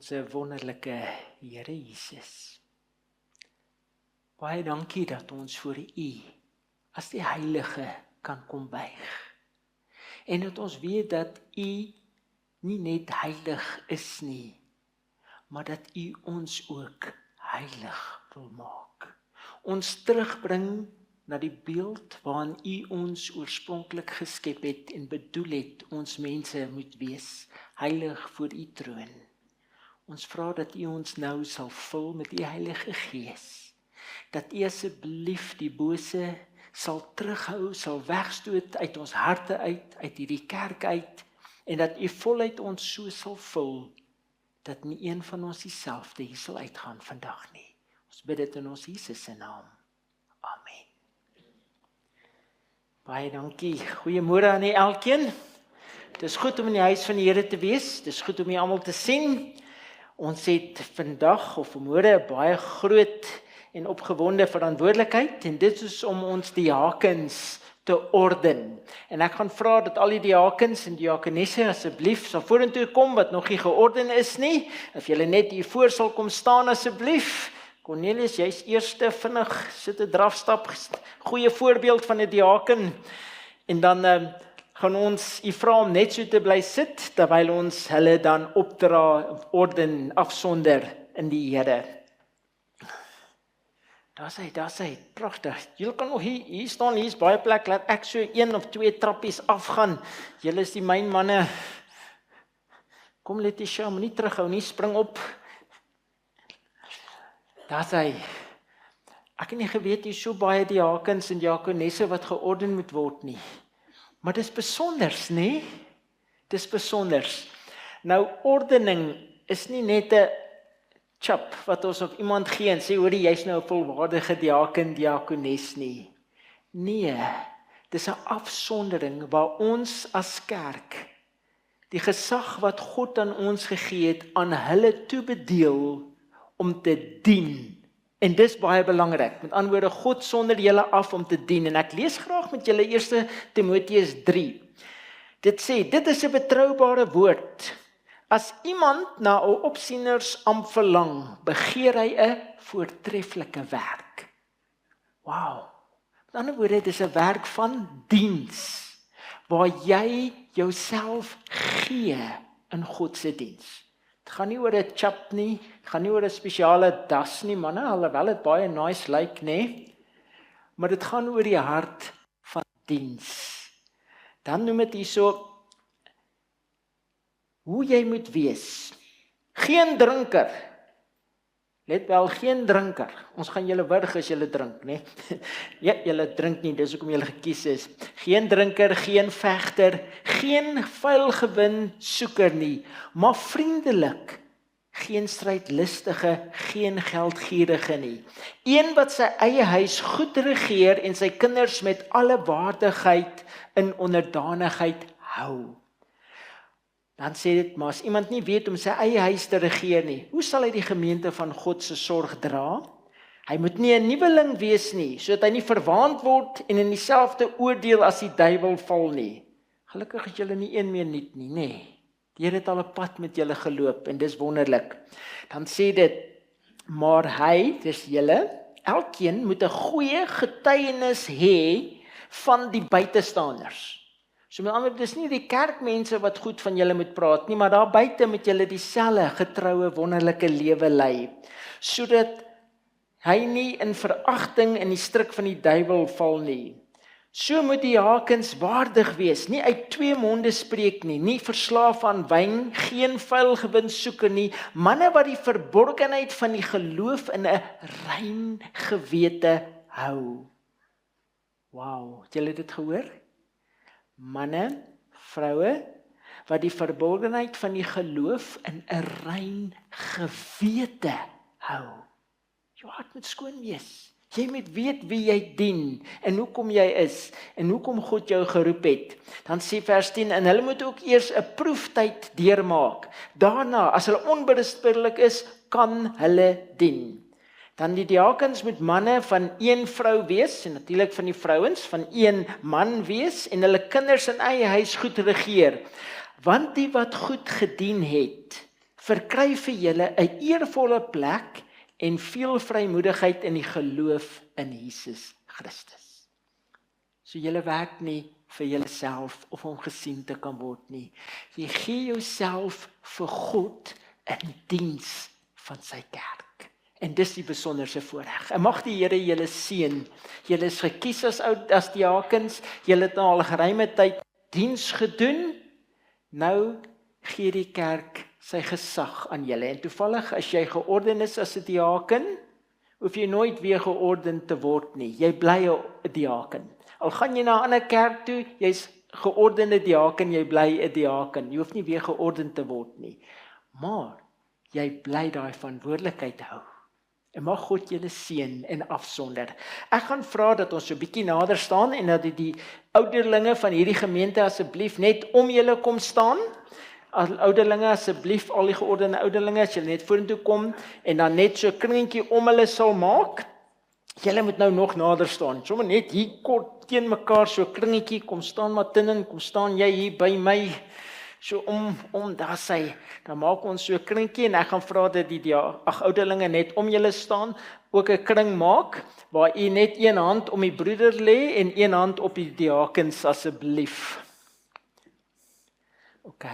Onse wonderlike Here Jesus. Baie dankie dat ons voor U as die Heilige kan kom buig. En dat ons weet dat U nie net heilig is nie, maar dat U ons ook heilig wil maak. Ons terugbring na die beeld waarin U ons oorspronklik geskep het en bedoel het ons mense moet wees, heilig voor U troon. Ons vra dat U ons nou sal vul met U Heilige Gees, dat U asseblief die bose sal terughou, sal wegstoot uit ons harte uit hierdie kerk uit, en dat U voluit ons so sal vul, dat nie een van ons dieselfde hier sal uitgaan vandag nie. Ons bid dit in ons Jesus se naam. Amen. Baie dankie. Goeiemôre aan elkeen. Het is goed om in die huis van die Here te wees. Het is goed om julle almal te sien. Ons het vandag of vanmôre 'n baie groot en opgewonde verantwoordelikheid, en dit is om ons diakens te orden. En ek gaan vra dat al die diakens en diakonesse asseblief sal vorentoe kom wat nog nie georden is nie. Of julle net hier voor sal kom staan asseblief. Cornelius, jy's eerste vinnig, sit 'n drafstap, goeie voorbeeld van 'n diaken. En dan gaan ons u vra om net so te bly sit, terwyl ons hulle dan opdra, orden, afsonder in die Here. Daar sy, pragtig. Julle kan nog hier staan, hier is baie plek, laat ek so 1 of 2 trappies afgaan. Julle is die myn manne. Kom Letitia, moenie terughou nie, spring op. Daar sy. Ek het nie geweet hier so baie diakens en diakonesse wat georden moet word nie. Maar dis besonders, nê? Dis besonders. Nou, ordening is nie net 'n chap wat ons op iemand gee en sê, hoorie, jy's nou 'n volwaardige diaken, diakones nie. Nee, dis 'n afsondering waar ons as kerk die gesag wat God aan ons gegee het, aan hulle toebedeel om te dien. En dis baie belangrik. Met ander woorde, God sonder julle af om te dien. En ek lees graag met julle 1 Timoteus 3. Dit sê, dit is 'n betroubare woord. As iemand na 'n opsienersampt verlang, begeer hy 'n voortreffelike werk. Wow. Met ander woorde, dit is 'n werk van diens, waar jy jouself gee in God se diens. Het gaan nie oor 'n chap nie, het gaan nie oor 'n spesiale das nie, manne, alhoewel dit baie nice lyk, nê? Maar dit gaan oor die hart van diens. Dan noem dit hierso, hoe jy moet wees. Geen drinker. Let wel, geen drinker. Ons gaan julle wurg as julle drink, né? Ja, julle drink nie, dis hoekom julle gekies is. Geen drinker, geen vegter, geen vuil gewin soeker nie, maar vriendelik. Geen strydlustige, geen geldgierige nie. Een wat sy eie huis goed regeer en sy kinders met alle waardigheid in onderdanigheid hou. Dan sê dit, maar as iemand nie weet om sy eie huis te regeer nie, hoe sal hy die gemeente van God se sorg dra? Hy moet nie 'n nuweling wees nie, sodat hy nie verwaand word en in dieselfde oordeel as die duiwel val nie. Gelukkig het julle nie een meer niet nie, nê? Die Here het al 'n pad met julle geloop en dis wonderlik. Dan sê dit, maar hy, dis julle, elkeen moet 'n goeie getuienis hê van die buitestanders. So met ander woorde, dis nie die kerkmense wat goed van julle moet praat nie, maar daar buite moet julle dieselfde getroue wonderlike lewe lei, sodat hy nie in veragting in die struik van die duiwel val nie. So moet die diakens waardig wees, nie uit 2 monde spreek nie, nie verslaaf aan wyn, geen vuil gewin soeker nie, manne wat die verborgenheid van die geloof in 'n rein gewete hou. Wow, het julle dit gehoor? Manne, vroue, wat die verborgenheid van die geloof in 'n rein gewete hou. Jou hart moet skoon wees. Jy moet weet wie jy dien, en hoekom jy is, en hoekom God jou geroep het. Dan sê vers 10, en hulle moet ook eers 'n proeftyd deurmaak. Daarna, as hulle onberisplik is, kan hulle dien. Dan die diakens moet manne van 1 vrou wees, en natuurlik van die vrouens van 1 man wees, en hulle kinders in eie huis goed regeer. Want die wat goed gedien het, verkry vir julle 'n eervolle plek en veel vrymoedigheid in die geloof in Jesus Christus. So julle werk nie vir julleself of om gesien te kan word nie. Jy gee jouself vir God in diens van sy kerk. En dis die besonderse voorreg. En mag die Here julle seën. Julle is gekies as diakens. Julle het al 'n geruime tyd diens gedoen. Nou gee die kerk sy gesag aan julle. En toevallig as jy georden is as 'n diaken, hoef jy nooit weer georden te word nie. Jy bly 'n diaken. Al gaan jy na 'n ander kerk toe, jy's geordende diaken, jy bly 'n diaken. Jy hoef nie weer georden te word nie. Maar jy bly daai verantwoordelikheid hou. En mag God julle seën en afsonder. Ek gaan vra dat ons so 'n bietjie nader staan en dat die ouderlinge van hierdie gemeente asseblief net om julle kom staan. As ouderlinge asseblief, al die geordende ouderlinge, as julle net vorentoe kom en dan net so 'n kringetjie om hulle sal maak. Julle moet nou nog nader staan. Sommige net hier kort teen mekaar so 'n kringetjie, kom staan Martin, kom staan jy hier by my. So om daar sy, dan maak ons so 'n kringetjie en ek gaan vra dat die ouderlinge net om julle staan, ook 'n kring maak, waar u net een hand om die broeder lê en een hand op die diakens asseblief. OK.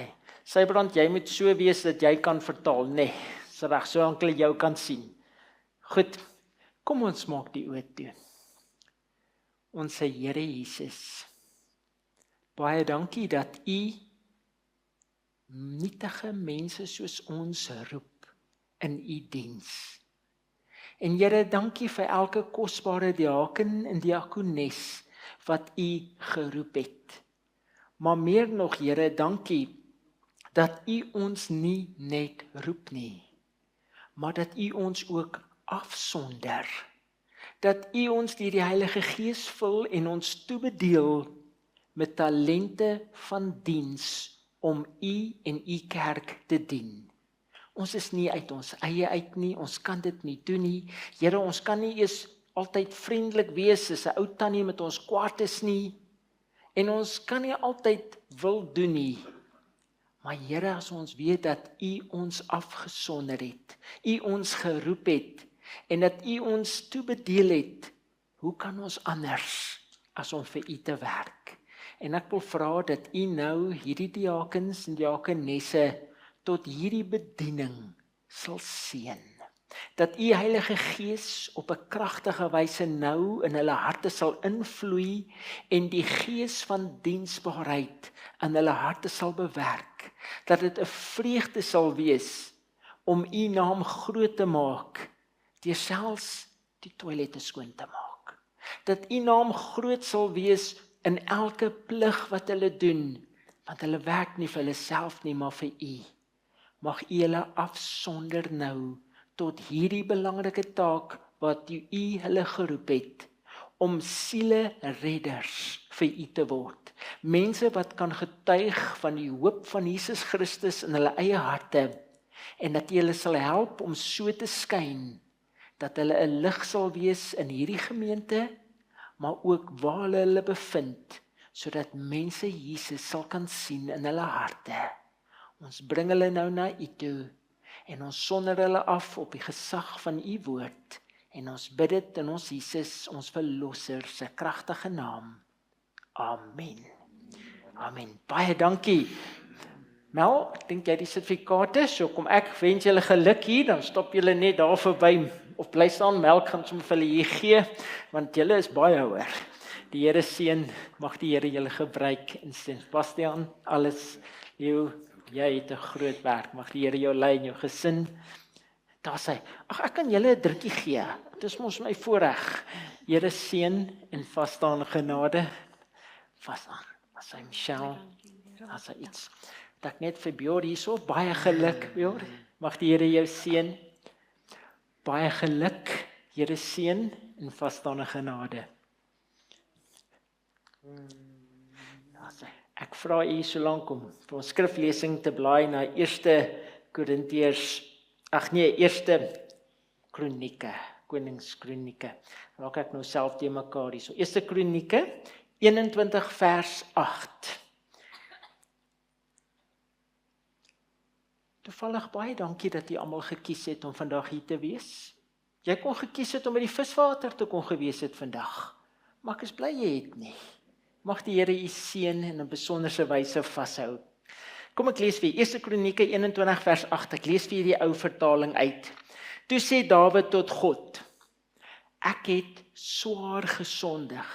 Sybrand, jy moet so wees dat jy kan vertaal, nee, so reg, so dat hulle jou kan sien. Goed, kom ons maak die oë toe. Ons Here Jesus, baie dankie dat u nietige mense soos ons roep in u diens. En Here, dankie vir elke kosbare diaken en diakones wat u geroep het. Maar meer nog, Here, dankie dat u ons nie net roep nie, maar dat u ons ook afsonder. Dat u ons deur die Heilige Gees vul en ons toebedeel met talente van diens om u en u kerk te dien. Ons is nie uit ons eie uit nie, ons kan dit nie doen nie. Here, ons kan nie eers altyd vriendelik wees as 'n ou tannie met ons kwaad is nie. En ons kan nie altyd wil doen nie. Maar Here, as ons weet dat u ons afgesonder het, u ons geroep het, en dat u ons toebedeel het, hoe kan ons anders as om vir u te werk? En ek wil vra dat u nou hierdie diakens en diakenesse tot hierdie bediening sal seën. Dat u Heilige Gees op 'n kragtige wyse nou in hulle harte sal invloei en die gees van diensbaarheid in hulle harte sal bewerk. Dat dit 'n vreugde sal wees om u naam groot te maak, deur selfs die toilette skoon te maak. Dat u naam groot sal wees in elke plig wat hulle doen, want hulle werk nie vir hulle self nie, maar vir u. Mag u hulle afsonder nou tot hierdie belangrike taak wat u hulle geroep het, om siele redders vir u te word. Mense wat kan getuig van die hoop van Jesus Christus in hulle eie harte, en dat u hulle sal help om so te skyn, dat hulle 'n lig sal wees in hierdie gemeente, maar ook waar hulle bevind, sodat mense Jesus sal kan sien in hulle harte. Ons bring hulle nou na u toe, en ons sonder hulle af op die gesag van u woord, en ons bid dit in ons Jesus, ons verlosser se kragtige naam. Amen. Amen. Baie dankie. Mel, ek dink jy die sertifikate, so kom ek wens julle geluk hier, dan stop julle net daar verby, of bly staan, melk gaan sommer vir julle hier gee, want julle is baie hoor. Die Here seën, mag die Here julle gebruik, en Sebastian, alles, jy het 'n groot werk, mag die Here jou lei in jou gesin. Daar sê, ag ek kan julle 'n drukkie gee, dit is mos my voorreg. Here seën en vasstaande genade. Vastaan, as hy Michelle, as hy iets. Dat ek net vir Bjorn hierso, baie geluk, Bjorn, mag die Here jou seën. Baie geluk, Here seën en vasstaande genade. Ek vra u so lank om vir ons skriflesing te blaai na 1 Kronieke, Koningskronieke. Raak ek nou self te mekaar hier. So 1 Kronieke 21 vers 8. Toevallig baie dankie dat jy almal gekies het om vandag hier te wees. Jy kon gekies het om by die viswater te kon gewees het vandag, maar ek is bly jy het nie. Mag die Here u seën en 'n besonderse wyse vashou. Kom ek lees vir 1 Kronieke 21 vers 8, ek lees vir die ou vertaling uit. Toe sê Dawid tot God, ek het swaar gesondig,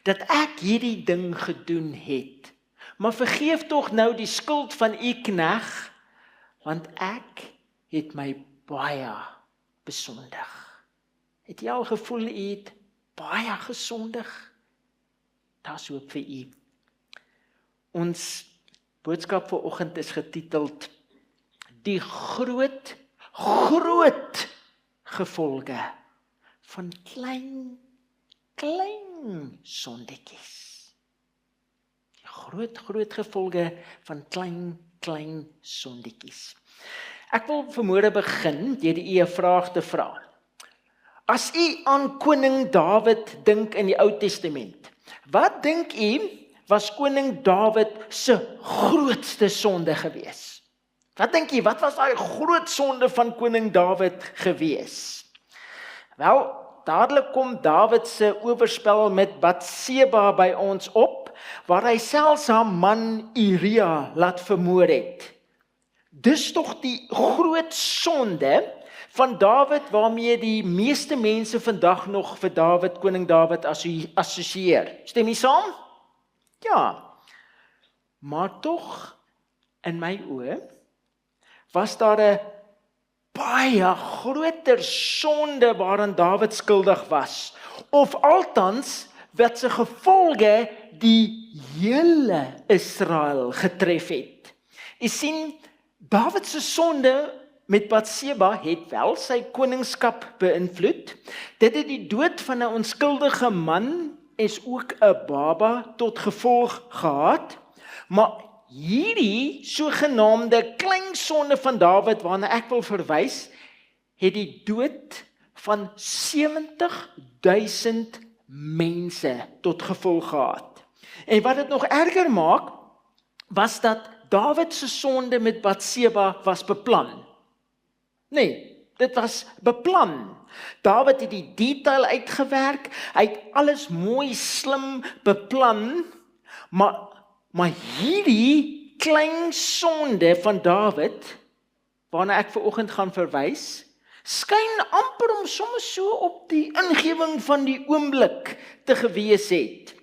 dat ek hierdie ding gedoen het, maar vergeef tog nou die skuld van u knegt, want ek het my baie besondig. Het jy al gevoel u het baie gesondig? Daar's hoop vir u. Ons boodskap vanoggend is getiteld Die groot gevolge van klein sondetjies. Die groot gevolge van klein sondetjies. Ek wil vanmôre begin deur u 'n vraag te vra. As u aan koning Dawid dink in die Ou Testament, wat dink u was koning Dawid se grootste sonde gewees? Wat dink jy, wat was daai groot sonde van koning Dawid gewees? Wel, dadelik kom Dawid se oorspel met Batseba by ons op, waar hy selfs haar man Uria laat vermoor het. Dis tog die groot sonde van Dawid waarmee die meeste mense vandag nog vir Dawid, koning Dawid assosieer. Stem jy saam? Ja. Maar tog, in my oë, was daar 'n baie groter sonde waaraan Dawid skuldig was, of althans wat se gevolge die hele Israel getref het. Jy sien, Dawid se sonde met Batseba het wel sy koningskap beïnvloed. Dit het die dood van 'n onskuldige man is ook 'n baba tot gevolg gehad, maar hierdie sogenaamde klein sonde van Dawid waarna ek wil verwys, het die dood van 70.000 mense tot gevolg gehad. En wat dit nog erger maak, was dat Dawid se sonde met Batseba was beplan. Nee, dit was beplan. Dawid het die detail uitgewerk, hy het alles mooi slim beplan, maar hierdie klein sonde van Dawid, waarna ek vanoggend gaan verwys, skyn amper om soms so op die ingewing van die oomblik te gewees het.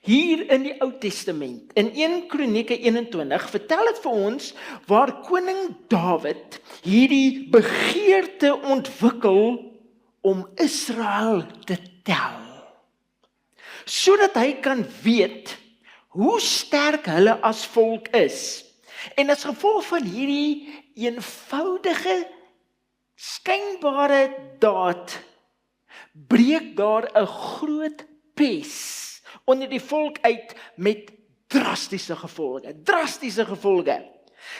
Hier in die Ou Testament, in 1 Kronieke 21, vertel dit vir ons waar koning Dawid hierdie begeerte ontwikkel om Israel te tel, sodat hy kan weet hoe sterk hulle as volk is. En as gevolg van hierdie eenvoudige, skynbare daad, breek daar 'n groot pes onder die volk uit met drastiese gevolge.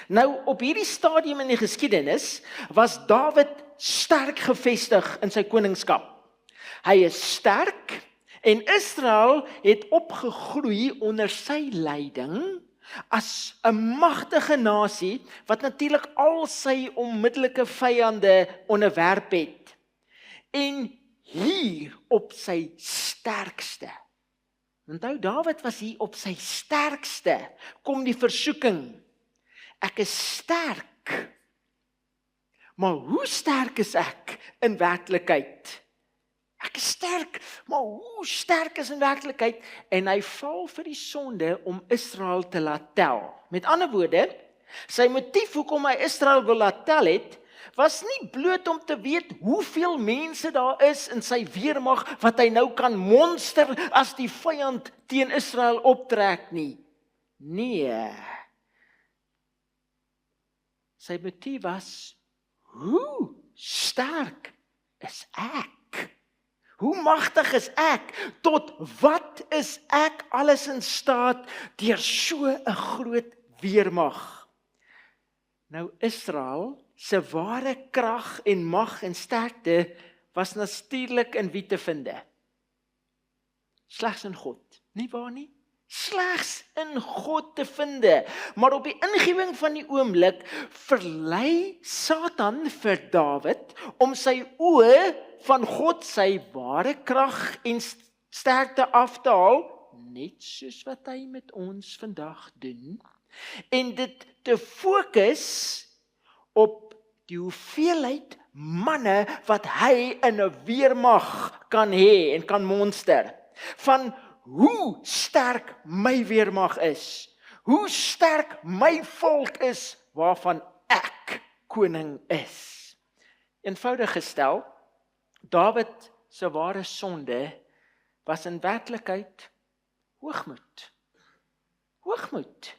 Nou, op hierdie stadium in die geskiedenis was Dawid sterk gevestig in sy koningskap. Hy is sterk en Israel het opgegroei onder sy leiding as 'n magtige nasie wat natuurlik al sy onmiddellike vyande onderwerp het. En hier op sy sterkste, onthou, Dawid was hier op sy sterkste, kom die versoeking. Ek is sterk, maar hoe sterk is ek in werklikheid? Ek is sterk, maar hoe sterk is in werklikheid? En hy val vir die sonde om Israel te laat tel. Met ander woorde, sy motief hoekom hy Israel wil laat tel het, was nie bloot om te weet hoeveel mense daar is in sy weermag wat hy nou kan monster as die vyand teen Israel optrek nie. Nee. Sy motief was, hoe sterk is ek? Hoe magtig is ek? Tot wat is ek alles in staat deur so 'n groot weermag? Nou Israel se ware krag en mag en sterkte was natuurlik in wie te vind? Slegs in God. Nie waar nie? slegs in God te vind. Maar op die ingewing van die oomblik verlei Satan vir Dawid om sy oë van God sy ware krag en sterkte af te haal, net soos wat hy met ons vandag doen, en dit te fokus op die hoeveelheid manne wat hy in 'n weermag kan hê en kan monster. Van hoe sterk my weermag is, hoe sterk my volk is waarvan ek koning is. Eenvoudig gestel, Dawid se ware sonde was in werklikheid hoogmoed. Hoogmoed.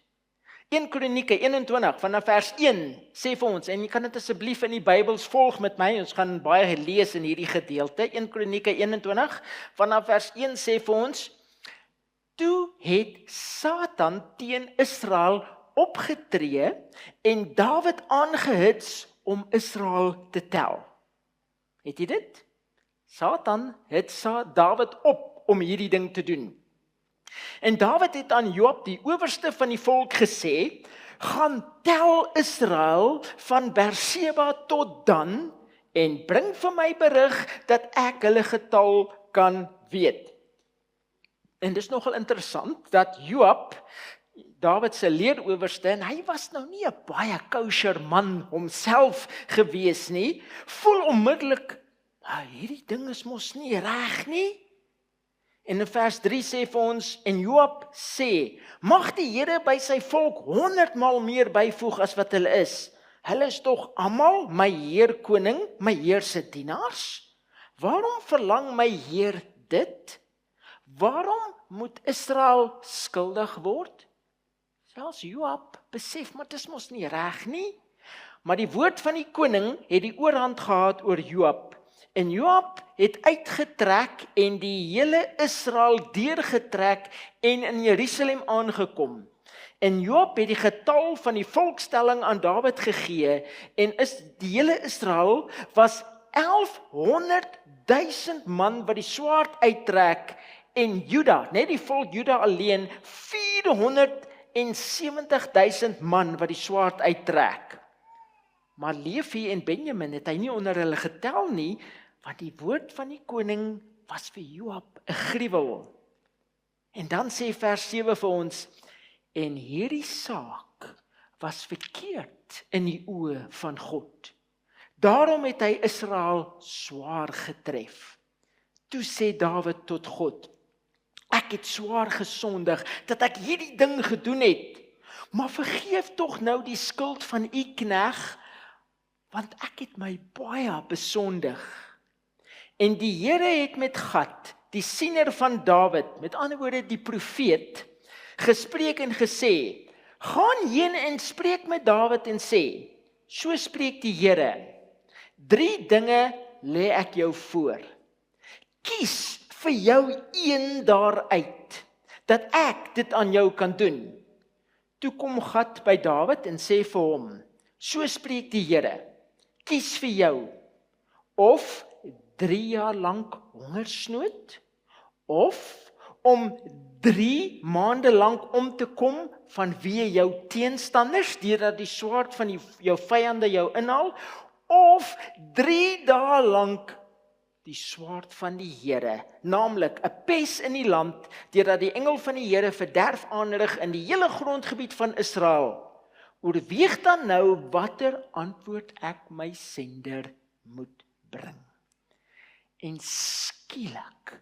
1 Kronieke 21 vanaf vers 1 sê vir ons, en jy kan dit asseblief in die Bybels volg met my, ons gaan baie lees in hierdie gedeelte. 1 Kronieke 21 vanaf vers 1 sê vir ons, toe het Satan teen Israel opgetree en Dawid aangehits om Israel te tel. Het jy dit? Satan het Dawid op om hierdie ding te doen. En Dawid het aan Joab, die owerste van die volk, gesê, gaan tel Israel van Berseba tot Dan en bring vir my berig dat ek hulle getal kan weet. En dis nogal interessant dat Joab, Dawid se leerowerste, en hy was nou nie 'n baie kosher man homself gewees nie, voel onmiddellik, hierdie ding is mos nie reg nie. En in vers 3 sê vir ons, en Joab sê, mag die Here by sy volk 100 maal meer byvoeg as wat hulle is. Hulle is tog almal my Heer koning, my Heer se dienaars. Waarom verlang my Heer dit? Waarom moet Israel skuldig word? Selfs Joab besef, maar dis mos nie reg nie. Maar die woord van die koning het die oorhand gehad oor Joab. En Joab het uitgetrek en die hele Israel deurgetrek en in Jerusalem aangekom. En Joab het die getal van die volkstelling aan Dawid gegee en die hele Israel was 1100.000 man wat die swaard uittrek en Juda, net die volk Juda alleen, 470.000 man wat die swaard uittrek. Maar Levi en Benjamin het hy nie onder hulle getel nie, want die woord van die koning was vir Joab 'n gruwel. En dan sê vers 7 vir ons, en hierdie saak was verkeerd in die oë van God. Daarom het hy Israel swaar getref. Toe sê Dawid tot God, ek het swaar gesondig, dat ek hierdie ding gedoen het, maar vergeef tog nou die skuld van u knegt, want ek het my baie besondig. En die Here het met Gad, die siener van Dawid, met ander woorde die profeet, gespreek en gesê, gaan heen en spreek met Dawid en sê, so spreek die Here, 3 dinge lê ek jou voor. Kies vir jou een daaruit, dat ek dit aan jou kan doen. Toe kom Gad by Dawid en sê vir hom, so spreek die Here, kies vir jou, of 3 jaar lank hongersnood, of om 3 maande lank om te kom vanweë jou teenstanders, deurdat die swaard van jou vyande jou inhaal, of 3 dae lank die swaard van die Here, naamlik 'n pes in die land, deurdat die engel van die Here verderf aanrig in die hele grondgebied van Israel. Oorweeg dan nou watter antwoord ek my sender moet bring. En skielik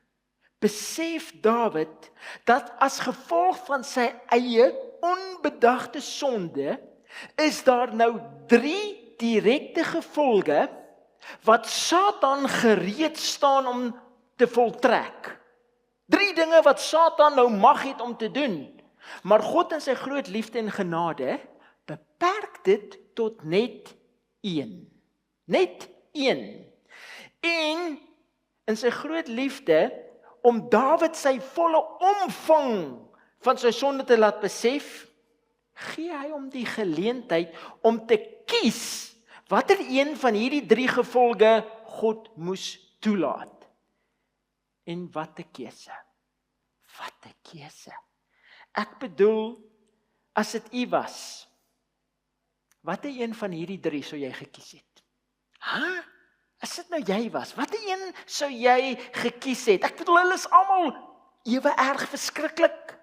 besef Dawid dat as gevolg van sy eie onbedagte sonde is daar nou 3 direkte gevolge wat Satan gereed staan om te voltrek. 3 dinge wat Satan nou mag het om te doen. Maar God in sy groot liefde en genade beperk dit tot net 1. Net 1. En in sy groot liefde, om Dawid sy volle omvang van sy sonde te laat besef, gee hy hom die geleentheid om te kies watter een van hierdie 3 gevolge God moes toelaat. En wat 'n keuse. Wat 'n keuse. Ek bedoel, as dit u was, watter een van hierdie 3 sou jy gekies het? As dit nou jy was, watter een sou jy gekies het? Ek bedoel, hulle is almal ewe erg verskriklik.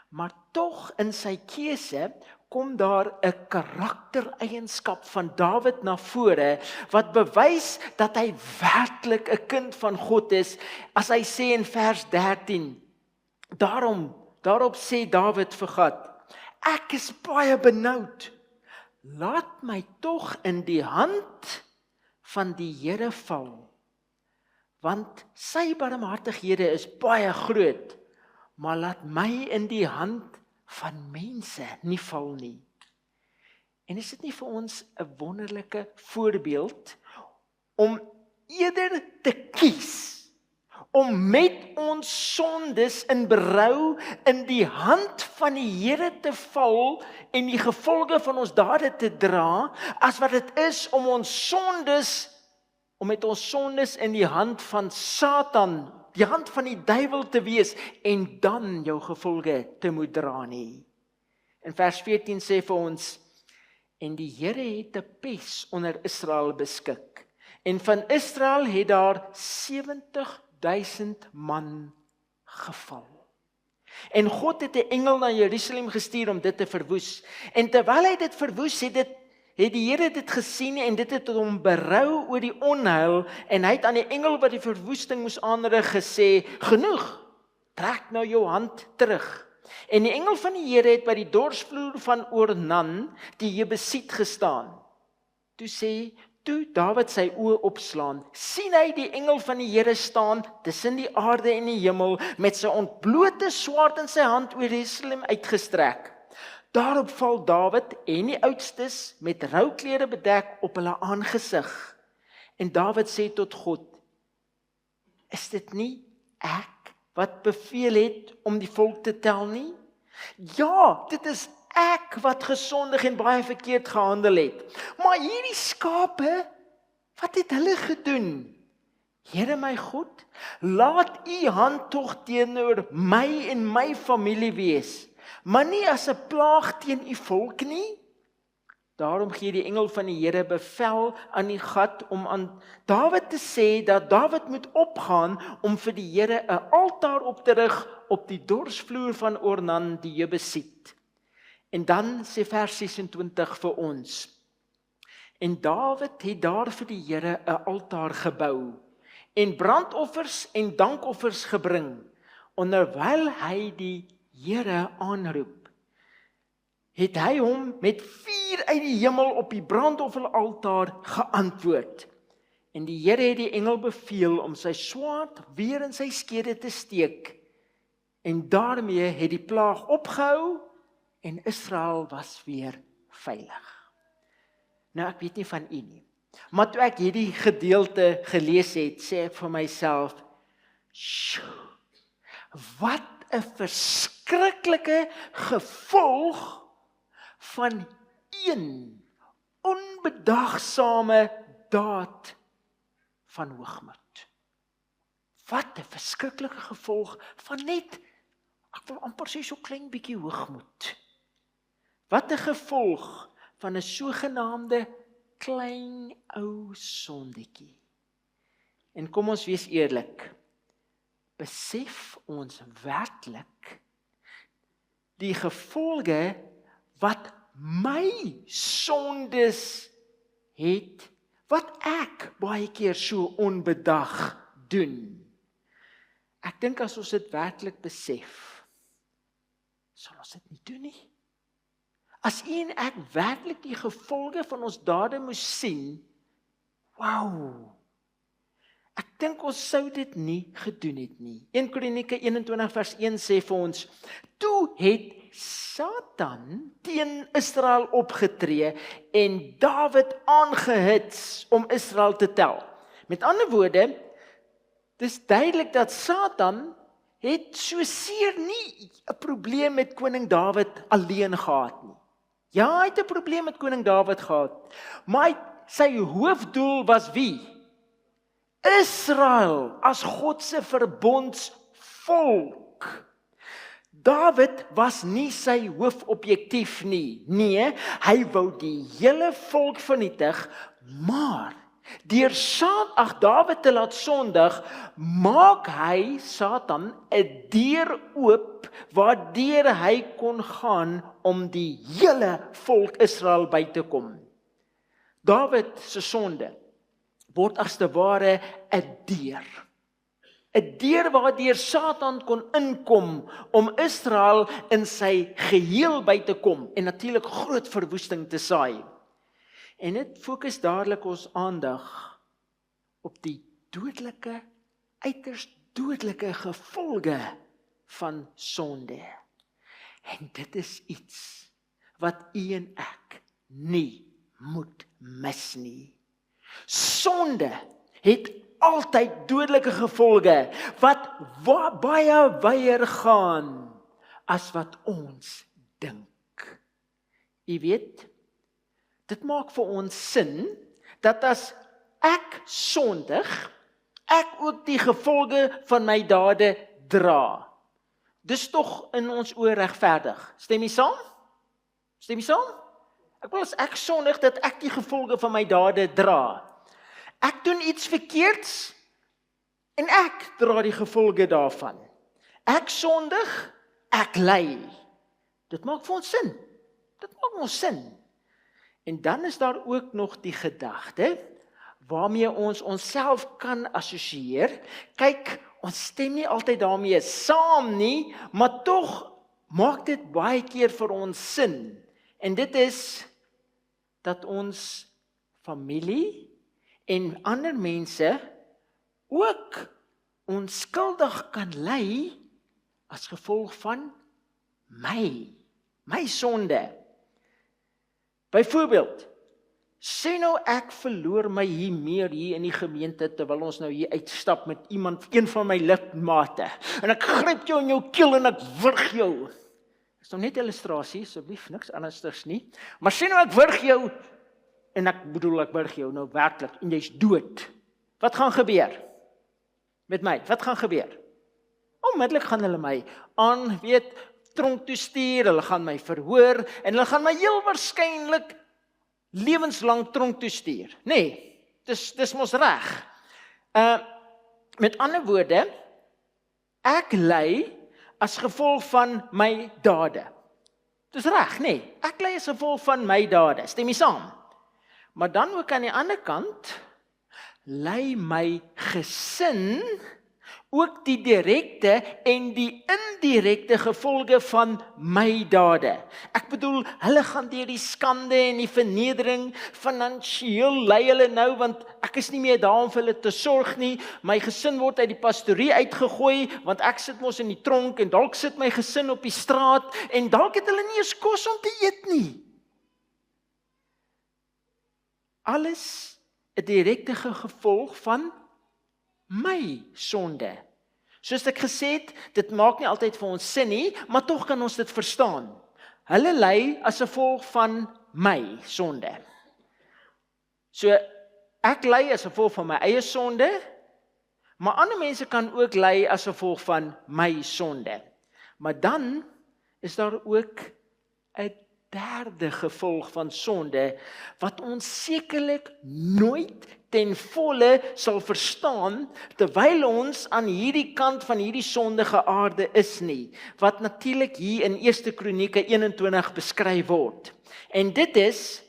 Maar tog in sy keuse kom daar 'n karaktereienskap van Dawid na vore, wat bewys dat hy werklik 'n kind van God is, as hy sê in vers 13, daarop sê Dawid vir God, ek is baie benoud, laat my tog in die hand van die Here val, want sy barmhartighede is baie groot, maar laat my in die hand van mense nie val nie. En is dit nie vir ons 'n wonderlike voorbeeld om eerder te kies om met ons sondes in berou in die hand van die Here te val en die gevolge van ons dade te dra, as wat dit is om met ons sondes in die hand van Satan, die hand van die duiwel te wees en dan jou gevolge te moet dra nie. In vers 14 sê vir ons, en die Here het 'n pes onder Israel beskik, en van Israel het daar 70.000 man geval. En God het 'n engel na Jerusalem gestuur om dit te verwoes. En terwyl hy dit verwoes, het die Here dit gesien en dit het hom berou oor die onheil, en hy het aan die engel wat die verwoesting moes aanrig gesê, genoeg, trek nou jou hand terug. En die engel van die Here het by die dorsvloer van Ornan, die Jebusiet, gestaan. Toe Dawid sy oë opslaan, sien hy die engel van die Here staan tussen die aarde en die hemel, met sy ontblote swaard in sy hand oor Jerusalem uitgestrek. Daarop val Dawid en die oudstes met rouklere bedek op hulle aangesig. En Dawid sê tot God, is dit nie ek wat beveel het om die volk te tel nie? Ja, dit is ek wat gesondig en baie verkeerd gehandel het. Maar hierdie skape, wat het hulle gedoen? Here my God, laat u hand tog teenoor my en my familie wees, maar nie as 'n plaag teen u volk nie. Daarom gee die engel van die Here bevel aan die Gad om aan Dawid te sê dat Dawid moet opgaan om vir die Here 'n altaar op te rig op die dorsvloer van Ornan die Jebusiet. En dan sê vers 26 vir ons, en Dawid het daar vir die Here 'n altaar gebou en brandoffers en dankoffers gebring, onderwyl hy die Here aanroep, het hy hom met vuur uit die hemel op die brandofferaltaar geantwoord. En die Here het die engel beveel om sy swaard weer in sy skede te steek, en daarmee het die plaag opgehou en Israel was weer veilig. Nou, ek weet nie van u nie, maar toe ek hierdie gedeelte gelees het, sê ek vir myself, wat 'n verskriklike gevolg van een onbedagsame daad van hoogmoed. Wat 'n verskriklike gevolg van net, ek wil amper sê so klein bietjie hoogmoed. Wat 'n gevolg van 'n sogenaamde klein ou sondetjie. En kom ons wees eerlik, besef ons werklik die gevolge wat my sondes het, wat ek baie keer so onbedag doen. Ek dink as ons dit werklik besef, sal ons dit nie doen nie. As u en ek werklik die gevolge van ons dade moes sien, wow, ek dink ons sou dit nie gedoen het nie. 1 Kronieke 21 vers 1 sê vir ons, toe het Satan teen Israel opgetree en Dawid aangehits om Israel te tel. Met ander woorde, dis duidelik dat Satan het so seer nie 'n probleem met koning Dawid alleen gehad nie. Ja, hy het 'n probleem met koning Dawid gehad, maar sy hoofdoel was wie? Israel as God se verbondsvolk. Dawid was nie sy hoofobjektief nie. Nee, hy wou die hele volk vernietig, maar deur Dawid te laat sondig, maak hy Satan 'n deur oop waardeur hy kon gaan om die hele volk Israel by te kom. Dawid se sonde word as te ware 'n deur. 'n deur waardeur Satan kon inkom om Israel in sy geheel by te kom en natuurlik groot verwoesting te saai. En dit fokus dadelik ons aandag op die dodelike, uiters dodelike gevolge van sonde. En dit is iets wat u en ek nie moet mis nie. Sonde het altyd dodelike gevolge wat baie wyer gaan as wat ons dink. U weet, dit maak vir ons sin dat as ek sondig, ek ook die gevolge van my dade dra. Dis tog in ons oë regverdig. Stem jy saam? Stem jy saam? Ek wil as ek sondig dat ek die gevolge van my dade dra. Ek doen iets verkeerds en ek dra die gevolge daarvan. Ek sondig, ek ly. Dit maak vir ons sin. Dit maak ons sin. En dan is daar ook nog die gedagte waarmee ons onsself kan assosieer. Kyk, ons stem nie altyd daarmee saam nie, maar tog maak dit baie keer vir ons sin. En dit is dat ons familie en ander mense ook onskuldig kan ly as gevolg van my sonde. Byvoorbeeld, sê nou ek verloor my hier in die gemeente terwyl ons nou hier uitstap met iemand, een van my lidmate, en ek gryp jou in jou keel en ek wurg jou. Dis nou net 'n illustrasie, asseblief, niks andersters nie. Maar sê nou ek wurg jou, en ek wurg jou nou werklik, en jy's dood. Wat gaan gebeur met my? Wat gaan gebeur? Onmiddellik gaan hulle my tronk toe stuur, hulle gaan my verhoor, en hulle gaan my heel waarskynlik lewenslang tronk toe stuur. Nee, dis mos reg. Met ander woorde, ek ly as gevolg van my dade. Dis reg, nee, ek ly as gevolg van my dade. Stem jy saam? Maar dan ook aan die ander kant, ly my gesin ook die direkte en die indirekte gevolge van my dade. Ek bedoel, hulle gaan deur die skande en die vernedering, finansiëel ly hulle nou, want ek is nie meer daar om vir hulle te sorg nie, my gesin word uit die pastorie uitgegooi, want ek sit mos in die tronk, en dalk sit my gesin op die straat, en dalk het hulle nie eens kos om te eet nie. Alles 'n direkte gevolg van my sonde. Soos ek gesê het, dit maak nie altyd vir ons sin nie, maar tog kan ons dit verstaan. Hulle ly as gevolg van my sonde. So, ek ly as gevolg van my eie sonde, maar ander mense kan ook ly as gevolg van my sonde. Maar dan is daar ook 'n derde gevolg van sonde, wat ons sekerlik nooit ten volle sal verstaan, terwyl ons aan hierdie kant van hierdie sondige aarde is nie, wat natuurlik hier in 1 Kronieke 21 beskryf word. En dit is,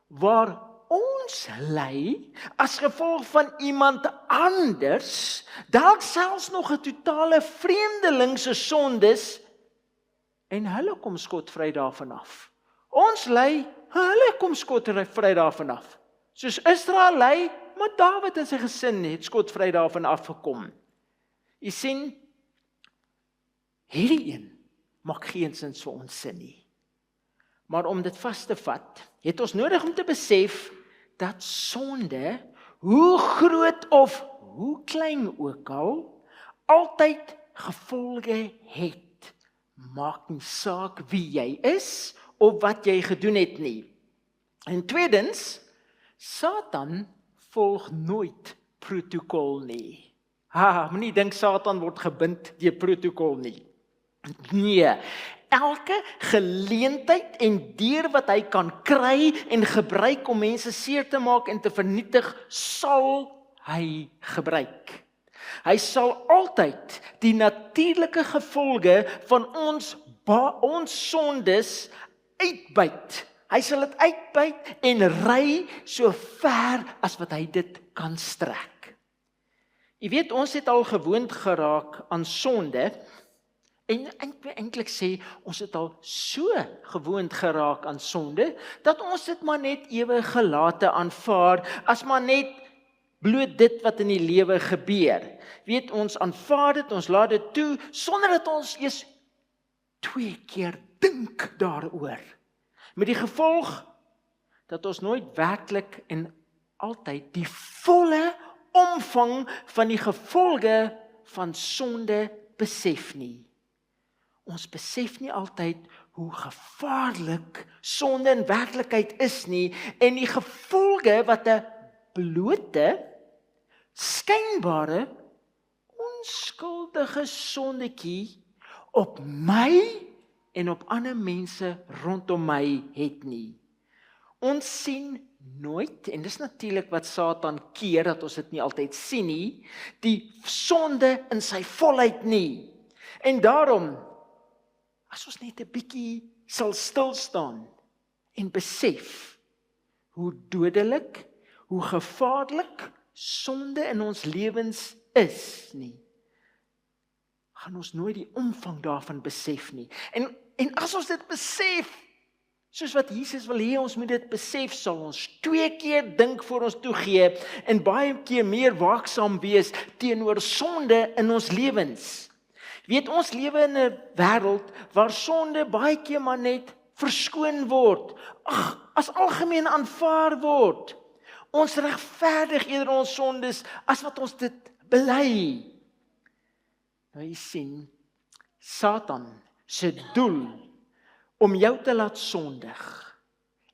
waar ons ly, as gevolg van iemand anders, dalk selfs nog 'n totale vreemdeling se sondes, en hulle kom skotvry daarvan af. Ons ly, hulle kom skotvry daarvan af. Soos Israel ly, maar Dawid en sy gesin het skotvry daarvan afgekom. Jy sien, hierdie een maak geensins vir ons sin nie. Maar om dit vas te vat, het ons nodig om te besef dat sonde, hoe groot of hoe klein ook al, altyd gevolge het. Maak nie saak wie jy is of wat jy gedoen het nie. En tweedens, Satan volg nooit protokol nie. Moenie dink Satan word gebind deur protokol nie. Nee, elke geleentheid en deur wat hy kan kry en gebruik om mense seer te maak en te vernietig, sal hy gebruik. Hy sal altyd die natuurlike gevolge van ons sondes uitbuit. Hy sal dit uitbuit en ry so ver as wat hy dit kan strek. Jy weet, ons het al gewoond geraak aan sonde, en ek wil eintlik sê, ons het al so gewoond geraak aan sonde, dat ons dit maar net ewe gelate aanvaar, as maar net bloot dit wat in die lewe gebeur. Weet, ons aanvaar dit, ons laat dit toe, sonder dat ons eers 2 keer dink daaroor. Met die gevolg, dat ons nooit werklik en altyd die volle omvang van die gevolge van sonde besef nie. Ons besef nie altyd hoe gevaarlik sonde in werklikheid is nie, en die gevolge wat 'n blote, skynbare, onskuldige sondetjie op my en op ander mense rondom my het nie. Ons sien nooit, en dis natuurlik wat Satan keer, dat ons dit nie altyd sien nie, die sonde in sy volheid nie. En daarom, as ons net 'n bietjie sal stil staan en besef hoe dodelik, hoe gevaarlik sonde in ons lewens is nie, gaan ons nooit die omvang daarvan besef nie. En as ons dit besef, soos wat Jesus wil hê ons moet dit besef, sal ons 2 keer dink voor ons toegee en baie keer meer waaksaam wees teenoor sonde in ons lewens. Weet, ons lewe in 'n wêreld waar sonde baie keer maar net verskoon word, as algemeen aanvaar word. Ons regverdig eerder ons sondes as wat ons dit bely. Nou jy sien, Satan se doel om jou te laat sondig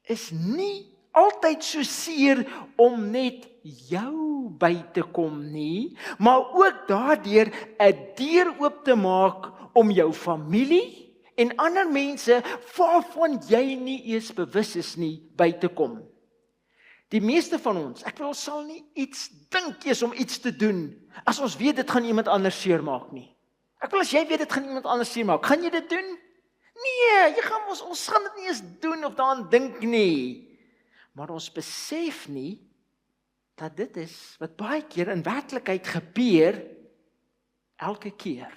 is nie altyd so seer om net jou by te kom nie, maar ook daardeur 'n deur oop te maak om jou familie en ander mense waarvan jy nie eers bewus is nie, by te kom. Die meeste van ons, sal nie iets dink eers om iets te doen, as ons weet dit gaan iemand anders seermaak nie. As jy weet dit gaan iemand anders seermaak, gaan jy dit doen? Nee, ons gaan dit nie eens doen of daaraan dink nie. Maar ons besef nie, dat dit is wat baie keer in werklikheid gebeur, elke keer,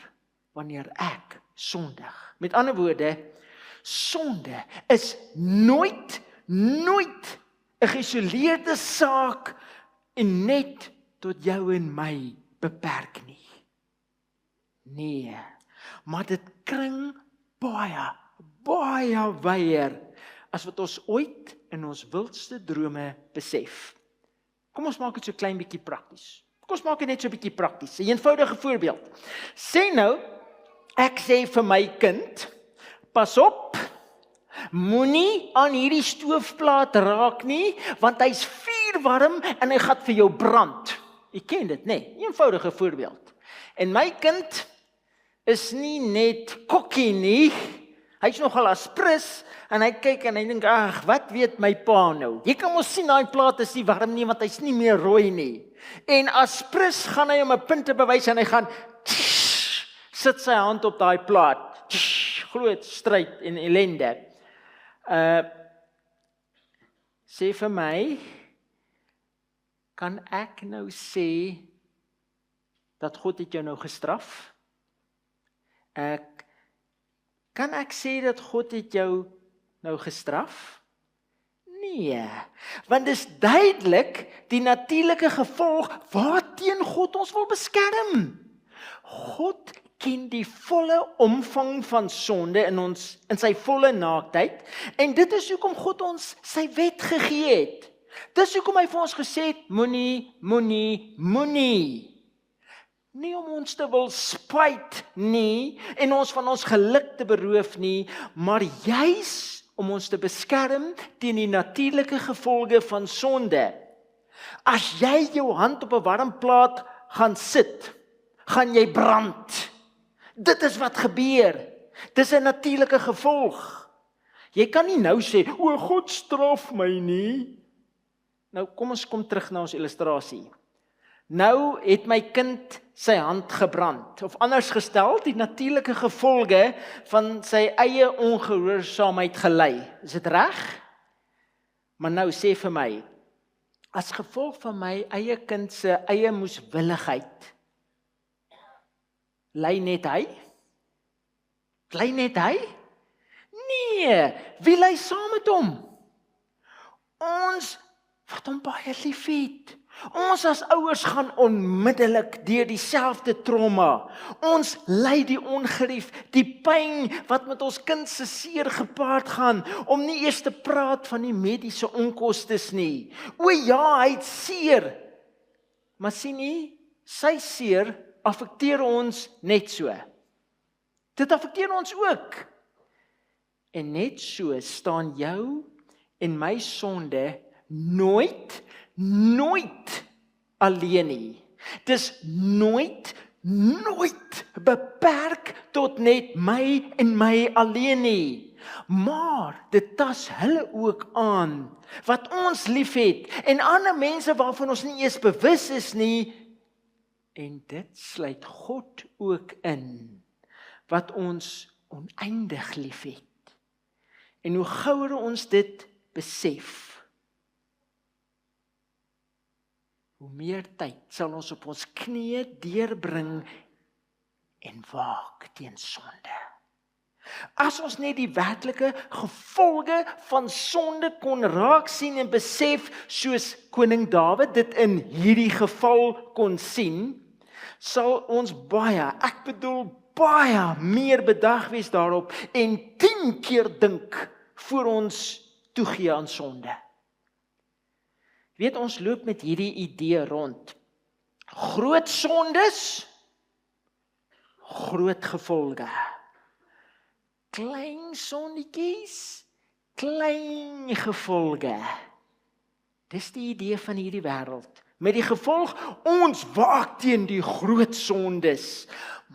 wanneer ek sondig. Met ander woorde, sonde is nooit 'n geïsoleerde saak en net tot jou en my beperk nie. Nee, maar dit kring baie wyer as wat ons ooit in ons wildste drome besef. Kom ons maak dit so klein bietjie prakties. Kom ons maak dit net so bietjie prakties. 'n eenvoudige voorbeeld. Sê nou, ek sê vir my kind, pas op, moenie aan hierdie stoofplaat raak nie, want hy's vuurwarm en hy gaan vir jou brand. Jy ken dit, nee, eenvoudige voorbeeld. En my kind is nie net kokkie nie, hy's nogal aspris, en hy kyk en hy dink, wat weet my pa nou? Jy kan mos sien, daai plaat is nie warm nie, want hy's nie meer rooi nie. En aspris gaan hy om 'n punt te bewys, en hy gaan, sit sy hand op daai plaat, groot stryd en ellende. Sê vir my, kan ek nou sê, dat God het jou nou gestraf? Kan ek sê dat God het jou nou gestraf? Nee, want dis duidelik die natuurlike gevolg waarteen God ons wil beskerm. God ken die volle omvang van sonde in sy volle naaktheid, en dit is hoekom God ons sy wet gegee het. Dis hoekom hy vir ons gesê het, moenie. Nie om ons te wil spyt nie, en ons van ons geluk te beroof nie, maar juis om ons te beskerm teen die natuurlike gevolge van sonde. As jy jou hand op 'n warm plaat gaan sit, gaan jy brand. Dit is wat gebeur. Dis 'n natuurlike gevolg. Jy kan nie nou sê, o God straf my nie. Nou kom ons kom terug na ons illustrasie. Nou het my kind sy hand gebrand, of anders gestel, die natuurlike gevolge van sy eie ongehoorsaamheid gelei. Is dit reg? Maar nou sê vir my, as gevolg van my eie kind se eie moeswilligheid, ly net hy? Ly net hy? Nee, wie ly saam met hom? Ons wat hom baie lief het. Ons as ouers gaan onmiddellik deur dieselfde trauma. Ons ly die ongerief, die pyn wat met ons kind se seer gepaard gaan, om nie eers te praat van die mediese onkostes nie. O ja, hy het seer. Maar sien nie, sy seer affekteer ons net so. Dit affekteer ons ook. En net so staan jou en my sonde nooit alleen nie. Dis nooit beperk tot net my en my alleen nie. Maar dit tas hulle ook aan wat ons liefhet en ander mense waarvan ons nie eens bewus is nie. En dit sluit God ook in wat ons oneindig liefhet. En hoe gouer ons dit besef, hoe meer tyd sal ons op ons knieë deurbring en waak teen sonde. As ons net die werklike gevolge van sonde kon raak sien en besef, soos koning Dawid dit in hierdie geval kon sien, sal ons baie meer bedag wees daarop en 10 keer dink voor ons toegee aan sonde. Weet, ons loop met hierdie idee rond. Groot sondes, groot gevolge. Klein sondetjies, klein gevolge. Dis die idee van hierdie wêreld. Met die gevolg, ons waak teen die groot sondes.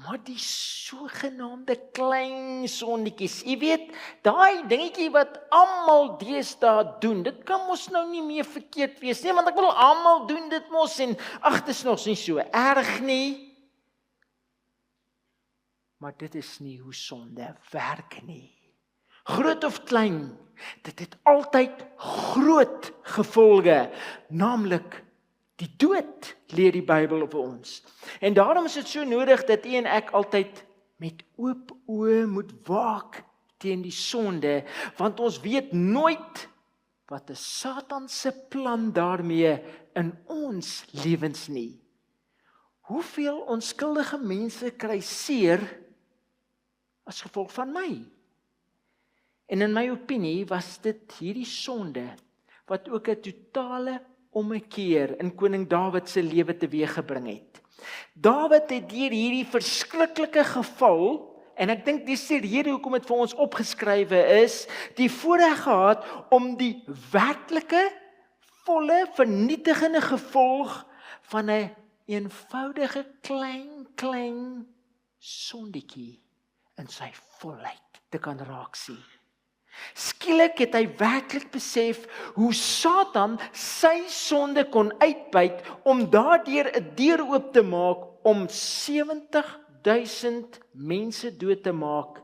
Maar die sogenaamde klein sondetjies, jy weet, daai dingetjie wat almal deesdae doen, dit kan mos nou nie meer verkeerd wees nie, want ek bedoel, almal doen dit mos, en ag, dit is nog nie so erg nie. Maar dit is nie hoe sonde werk nie. Groot of klein, dit het altyd groot gevolge, naamlik die dood, leer die Bybel op ons. En daarom is dit so nodig dat u en ek altyd met oop oë moet waak teen die sonde, want ons weet nooit wat is Satan se plan daarmee in ons lewens nie. Hoeveel onskuldige mense kry seer as gevolg van my? En in my opinie was dit hierdie sonde wat ook 'n totale ommekeer in koning Dawid se lewe teweeggebring het. Dawid het deur hierdie verskriklike geval, en ek dink dis die rede hoekom dit vir ons opgeskrywe is, die voorreg gehad om die werklike, volle, vernietigende gevolg van 'n eenvoudige klein sondetjie in sy volheid te kan raak sien. Skielik het hy werklik besef hoe Satan sy sonde kon uitbuit om daardeur 'n deur oop te maak om 70.000 mense dood te maak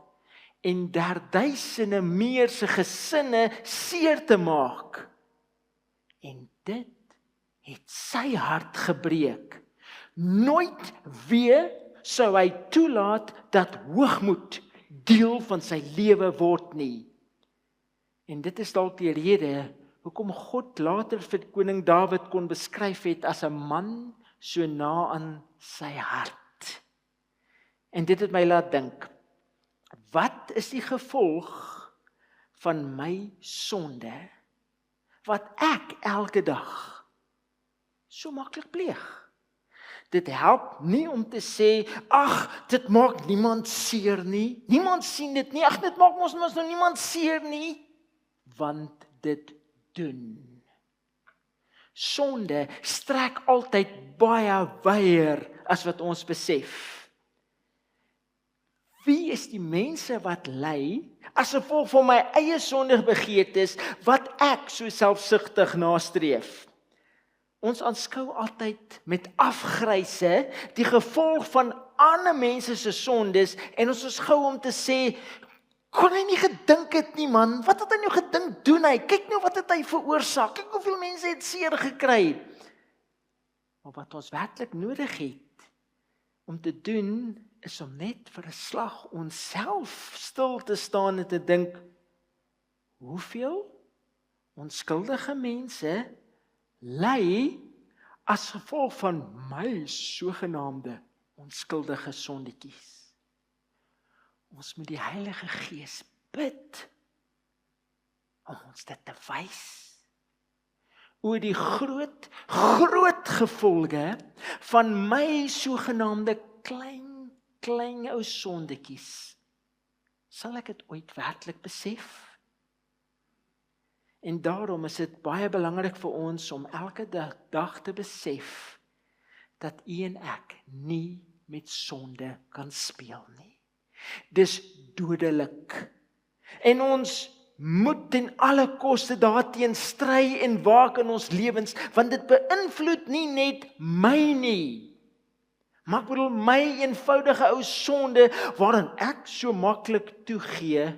en duisende meer se gesinne seer te maak. En dit het sy hart gebreek. Nooit weer sou hy toelaat dat hoogmoed deel van sy lewe word nie. En dit is dalk die rede hoekom God later vir koning Dawid kon beskryf het as 'n man so na aan sy hart. En dit het my laat dink, wat is die gevolg van my sonde wat ek elke dag so maklik pleeg? Dit help nie om te sê, ag, dit maak niemand seer nie. Niemand sien dit nie. Ag, dit maak ons nou niemand seer nie. Want dit doen. Sonde strek altyd baie wyer as wat ons besef. Wie is die mense wat ly as gevolg van my eie sondige begeertes wat ek so selfsugtig nastreef? Ons aanskou altyd met afgryse die gevolg van ander mense se sondes en ons is gou om te sê, kon hy nie gedink het nie man, wat het hy nou gedink doen hy? Kyk nou wat het hy veroorsaak, kyk hoeveel mense het seer gekry. Maar wat ons werklik nodig het om te doen, is om net vir 'n slag onsself stil te staan en te dink, hoeveel onskuldige mense ly as gevolg van my sogenaamde onskuldige sondetjies. Ons moet die Heilige Gees bid om ons dit te wys oor die groot gevolge van my sogenaamde klein ou sondetjies. Sal ek dit ooit werklik besef? En daarom is dit baie belangrik vir ons om elke dag te besef dat u en ek nie met sonde kan speel nie. Dis dodelik. En ons moet ten alle koste daarteen stry en waak in ons lewens, want dit beïnvloed nie net my nie, maar ek bedoel my eenvoudige ou sonde waarin ek so maklik toegee,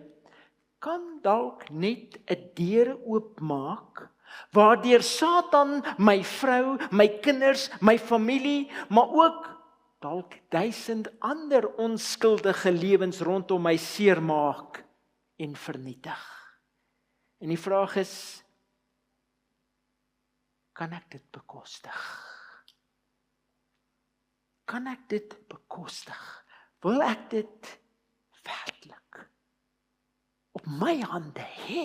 kan dalk net 'n deur oopmaak waardeur Satan my vrou, my kinders, my familie, maar ook dalk 1000 ander onskuldige lewens rondom my seermaak en vernietig. En die vraag is, kan ek dit bekostig? Kan ek dit bekostig? Wil ek dit werklik op my hande hê?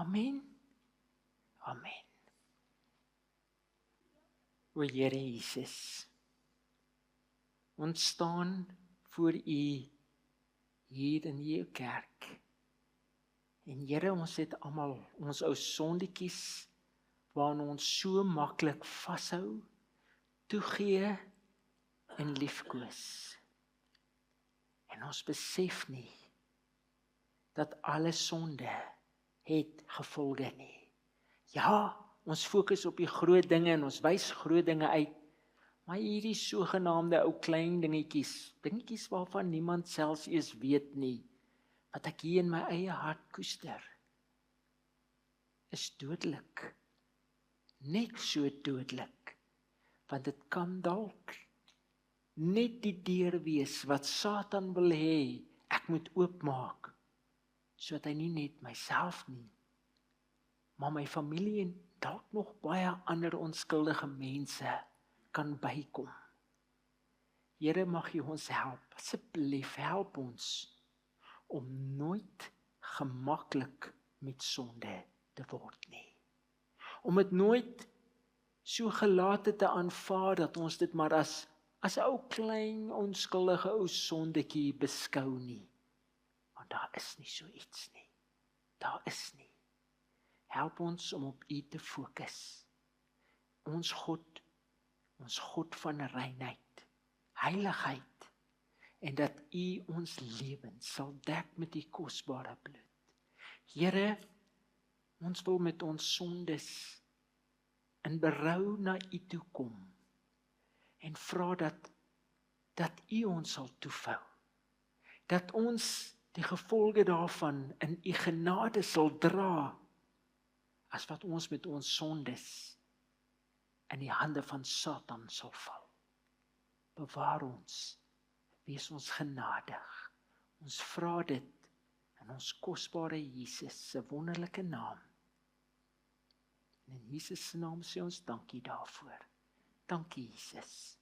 Amen. Amen. O Here Jesus, ons staan voor U hier in U kerk. En Here, ons het almal ons ou sondetjies waaraan ons so maklik vashou, toegee en liefkoes. En ons besef nie dat alle sonde het gevolge nie. Ja, ons fokus op die groot dinge en ons wys groot dinge uit, maar hierdie sogenaamde ou klein dingetjies waarvan niemand selfs eens weet nie, wat ek hier in my eie hart koester, is dodelik. Net so dodelik, want dit kan dalk net die deur wees wat Satan wil hê ek moet oopmaak, sodat hy nie net myself nie, maar my familie en dalk nog baie ander onskuldige mense kan bykom. Here, mag U ons help, asseblief help ons om nooit gemaklik met sonde te word nie. Om dit nooit so gelate te aanvaar dat ons dit maar as 'n ou klein onskuldige ou sondetjie beskou nie. Want daar is nie so iets nie. Daar is nie. Help ons om op U te fokus. Ons God van reinheid, heiligheid, en dat U ons lewens sal dek met U kosbare bloed. Here, ons wil met ons sondes in berou na U toe kom en vra dat U ons sal toevou. Dat ons die gevolge daarvan in U genade sal dra, as wat ons met ons sondes in die hande van Satan sal val. Bewaar ons, wees ons genadig. Ons vra dit in ons kosbare Jesus se wonderlike naam. En in Jesus se naam sê ons dankie daarvoor. Dankie Jesus.